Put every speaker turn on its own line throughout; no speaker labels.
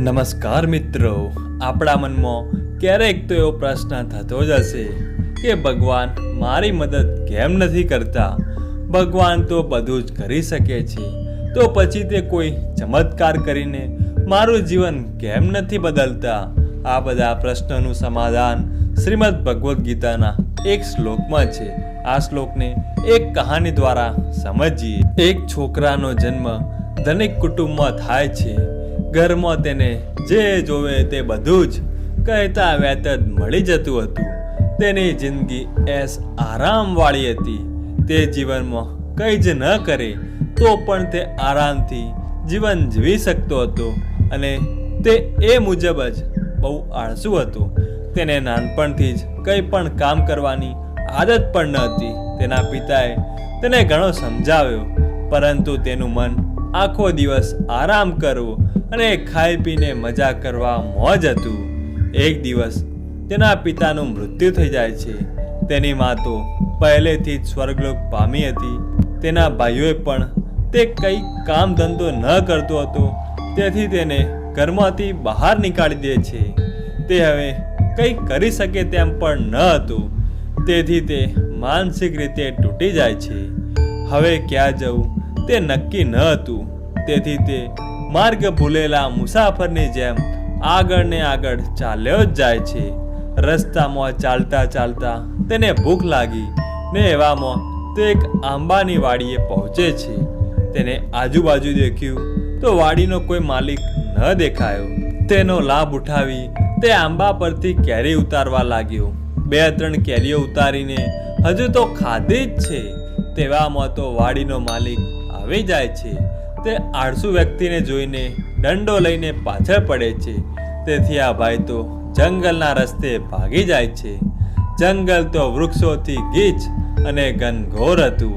નમસ્કાર મિત્રો, આપણા મનમાં ક્યારેક તો એવો પ્રશ્ન થતો જ હશે કે ભગવાન મારી મદદ કેમ નથી કરતા? ભગવાન તો બધું જ કરી શકે છે, તો પછી તે કોઈ ચમત્કાર કરીને મારું જીવન કેમ નથી બદલતા? આ બધા પ્રશ્નોનું સમાધાન શ્રીમદ ભગવદ્ ગીતાના એક શ્લોકમાં છે. આ શ્લોકને એક કહાની દ્વારા સમજીએ. એક છોકરાનો જન્મ ધનિક કુટુંબમાં થાય છે. ઘરમાં તેને જે જોવે તે બધું જ કહેતા વ્યત જ મળી જતું હતું. તેની જિંદગી આરામવાળી હતી. તે જીવનમાં કંઈ જ ન કરે તો પણ તે આરામથી જીવન જીવી શકતો હતો અને તે એ મુજબ જ બહુ આળસુ હતો. તેને નાનપણથી જ કંઈ પણ કામ કરવાની આદત પણ ન હતી. તેના પિતાએ તેને ઘણો સમજાવ્યો, પરંતુ તેનું મન આખો દિવસ આરામ કરવો અને ખાઈ પીને મજા કરવા મોજ હતું. એક દિવસ તેના પિતાનું મૃત્યુ થઈ જાય છે. તેની મા તો પહેલેથી જ સ્વર્ગલોક પામી હતી. તેના ભાઈઓએ પણ તે કંઈ કામ ધંધો ન કરતો હતો, તેથી તેને ઘરમાંથી બહાર નીકાળી દે છે. તે હવે કંઈ કરી શકે તેમ પણ ન હતું, તેથી તે માનસિક રીતે તૂટી જાય છે. હવે ક્યાં જવું તે નક્કી ન હતું, તેથી તે માર્ગ ભૂલેલા મુસાફરની જેમ આગળ ને આગળ ચાલ્યો જ જાય છે. રસ્તામાં ચાલતા ચાલતા તેને ભૂખ લાગી ને એવામાં તે એક આંબાની વાડીએ પહોંચે છે. તેને આજુબાજુ દેખ્યું તો વાડીનો કોઈ માલિક ન દેખાયો. તેનો લાભ ઉઠાવી તે આંબા પરથી કેરી ઉતારવા લાગ્યો. 2-3 કેરીઓ ઉતારીને હજુ તો ખાધી જ છે, તેવામાં તો વાડીનો માલિક આવી જાય છે. તે આળસુ વ્યક્તિને જોઈને દંડો લઈને પાછળ પડે છે. તેથી આ ભાઈ તો જંગલના રસ્તે ભાગી જાય છે. જંગલ તો વૃક્ષોથી ગીચ અને ઘનઘોર હતું,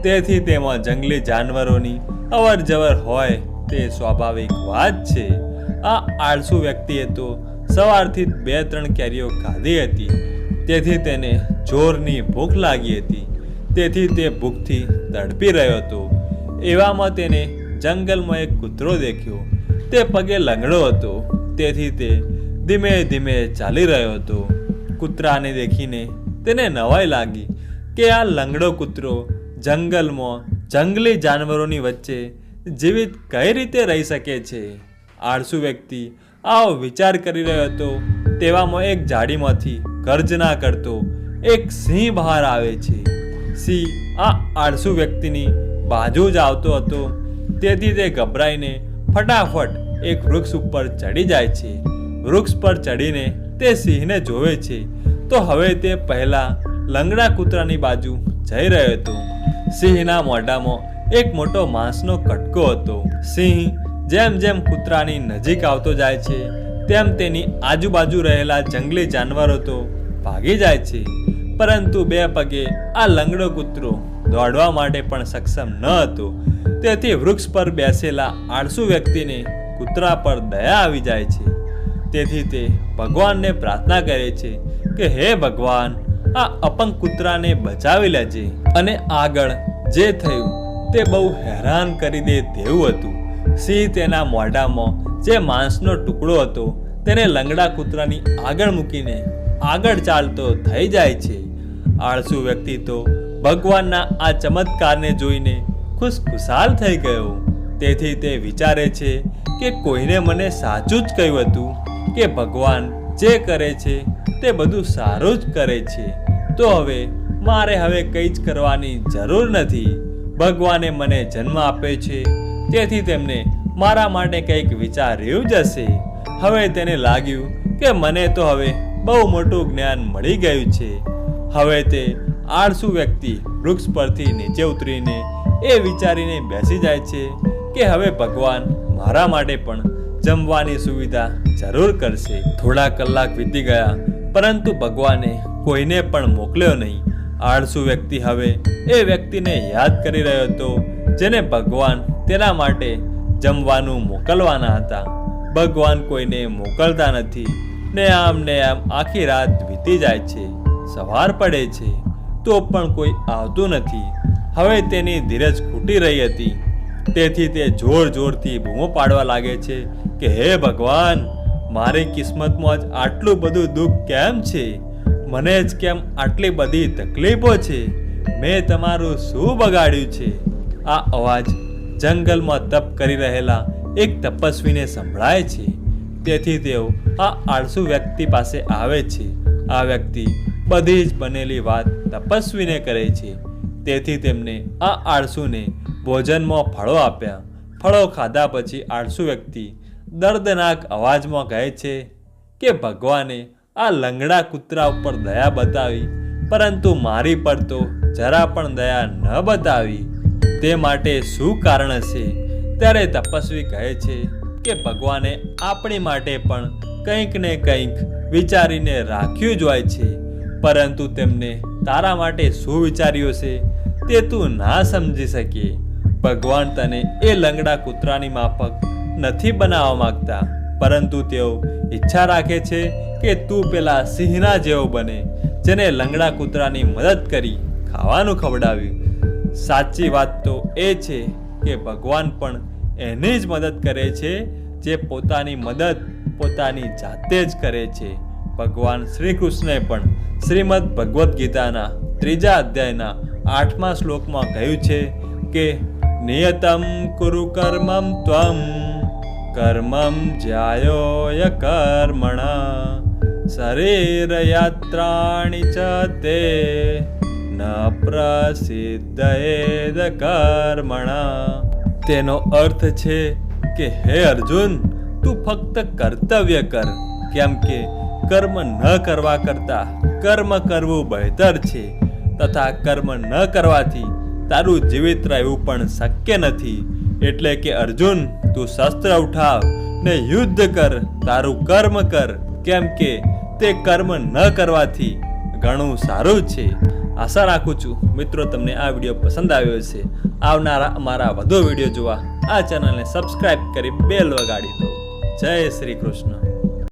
તેથી તેમાં જંગલી જાનવરોની અવર જવર હોય તે સ્વાભાવિક વાત છે. આ આળસુ વ્યક્તિએ તો સવારથી 2-3 કેરીઓ ખાધી હતી, તેથી તેને જોરની ભૂખ લાગી હતી. તેથી તે ભૂખથી તડપી રહ્યો હતો. એવામાં તેને જંગલમાં એક કૂતરો દેખ્યો. તે પગે લંગડો હતો, તેથી તે ધીમે ધીમે ચાલી રહ્યો હતો. કૂતરાને દેખીને તેને નવાઈ લાગી કે આ લંગડો કૂતરો જંગલમાં જંગલી જાનવરોની વચ્ચે જીવિત કઈ રીતે રહી શકે છે? આળસુ વ્યક્તિ આવો વિચાર કરી રહ્યો હતો, તેવામાં એક ઝાડીમાંથી ગર્જના કરતો એક સિંહ બહાર આવે છે. સિંહ આ આળસુ વ્યક્તિની બાજુ જ આવતો હતો, તેથી તે ગભરાઈને ફટાફટ એક વૃક્ષ ઉપર ચડી જાય છે. વૃક્ષ પર ચડીને તે સિંહને જોવે છે, તો હવે તે પહેલા લંગડા કૂતરાની બાજુ જઈ રહ્યો હતો. સિંહના મોઢામાં એક મોટો માંસનો કટકો હતો. સિંહ જેમ જેમ કૂતરાની નજીક આવતો જાય છે, તેમ તેની આજુબાજુ રહેલા જંગલી જાનવરો તો ભાગી જાય છે, પરંતુ 2 પગે આ લંગડો કૂતરો દોડવા માટે પણ સક્ષમ ન હતો. તેથી વૃક્ષ પર બેસેલા આળસુ વ્યક્તિને કૂતરા પર દયા આવી જાય છે. તેથી તે ભગવાનને પ્રાર્થના કરે છે કે હે ભગવાન, આ અપંગ કૂતરાને બચાવી લેજે. અને આગળ જે થયું તે બહુ હેરાન કરી દે તેવું હતું. સિંહ તેના મોઢામાં જે માંસનો ટુકડો હતો તેને લંગડા કૂતરાની આગળ મૂકીને આગળ ચાલતો થઈ જાય છે. આળસુ વ્યક્તિ તો ભગવાનના આ ચમત્કારને જોઈને ખુશખુશાલ થઈ ગયો. તેથી તે વિચારે છે કે કોઈને મને સાચું જ કહ્યું હતું કે ભગવાન જે કરે છે તે બધું સારું જ કરે છે, તો મારે કંઈ જ કરવાની જરૂર નથી. ભગવાને મને જન્મ આપ્યો છે, તેથી તેમને મારા માટે કંઈક વિચાર્યું જ હશે. હવે તેને લાગ્યું કે મને તો બહુ મોટું જ્ઞાન મળી ગયું છે. હવે તે આળસુ વ્યક્તિ વૃક્ષ પરથી નીચે ઉતરીને એ વિચારીને બેસી જાય છે કે હવે ભગવાન મારા માટે પણ જમવાની સુવિધા જરૂર કરશે. થોડા કલાક વીતી ગયા, પરંતુ ભગવાને કોઈને પણ મોકલ્યો નહીં. આળસુ વ્યક્તિ હવે એ વ્યક્તિને યાદ કરી રહ્યો હતો જેને ભગવાન તેના માટે જમવાનું મોકલવાના હતા. ભગવાન કોઈને મોકલતા નથી ને આમ આખી રાત વીતી જાય છે. સવાર પડે છે તો પણ કોઈ આવતું નથી. હવે તેની ધીરજ ખૂટી રહી હતી. તેથી તે જોર જોરથી બૂમો પાડવા લાગે છે કે હે ભગવાન, મારી કિસ્મતમાં જ આટલું બધું દુઃખ કેમ છે? મને જ કેમ આટલી બધી તકલીફો છે? મેં તમારું શું બગાડ્યું છે? આ અવાજ જંગલમાં તપ કરી રહેલા એક તપસ્વીને સંભળાય છે. તેથી તેઓ આ આળસુ વ્યક્તિ પાસે આવે છે. આ વ્યક્તિ બધી જ બનેલી વાત તપસ્વીને કરે છે. તેથી તેમને આ આળસુને ભોજનમાં ફળો આપ્યા. ફળો ખાધા પછી આળસુ વ્યક્તિ દર્દનાક અવાજમાં કહે છે કે ભગવાને આ લંગડા કૂતરા ઉપર દયા બતાવી, પરંતુ મારી પર તો જરા પણ દયા ન બતાવી. તે માટે શું કારણ હશે? ત્યારે તપસ્વી કહે છે કે ભગવાને આપણી માટે પણ કંઈક ને કંઈક વિચારીને રાખ્યું જ હોય છે, પરંતુ તેમને તારા માટે શું વિચાર્યું છે તે તું ના સમજી શકે. ભગવાન તને એ લંગડા કૂતરાની માફક નથી બનાવવા માંગતા, પરંતુ તેઓ ઈચ્છા રાખે છે કે તું પેલા સિંહના જેવો બને, જેને લંગડા કૂતરાની મદદ કરી ખાવાનું ખવડાવ્યું. સાચી વાત તો એ છે કે ભગવાન પણ એની જ મદદ કરે છે જે પોતાની મદદ પોતાની જાતે જ કરે છે. ભગવાન શ્રી કૃષ્ણએ પણ શ્રીમદ ભગવદ્ ગીતાના 3 અધ્યાયના 8મા શ્લોકમાં કહ્યું છે કે નિયતમ કુરુ કર્મમ ત્વમ કર્મમ જ્યાયો કર્મણા શરીર યાત્રાણી ચ તે ન પ્રસિદ્ધેદ કર્મણા. તેનો અર્થ છે કે હે અર્જુન, તું ફક્ત કર્તવ્ય કર, કેમ કે કર્મ ન કરવા કરતા કર્મ કરવું બહેતર છે, તથા કર્મ ન કરવાથી તારું જીવિત રહેવું પણ શક્ય નથી. એટલે કે અર્જુન, તું શસ્ત્ર ઉઠાવ ને યુદ્ધ કર, તારું કર્મ કર, કેમ કે તે કર્મ ન કરવાથી ઘણું સારું છે. આશા રાખું છું મિત્રો તમને આ વિડીયો પસંદ આવ્યો હશે. આવનારા અમારા વધુ વિડીયો જોવા આ ચેનલને સબસ્ક્રાઇબ કરી બેલ વગાડી દો. જય શ્રી કૃષ્ણ.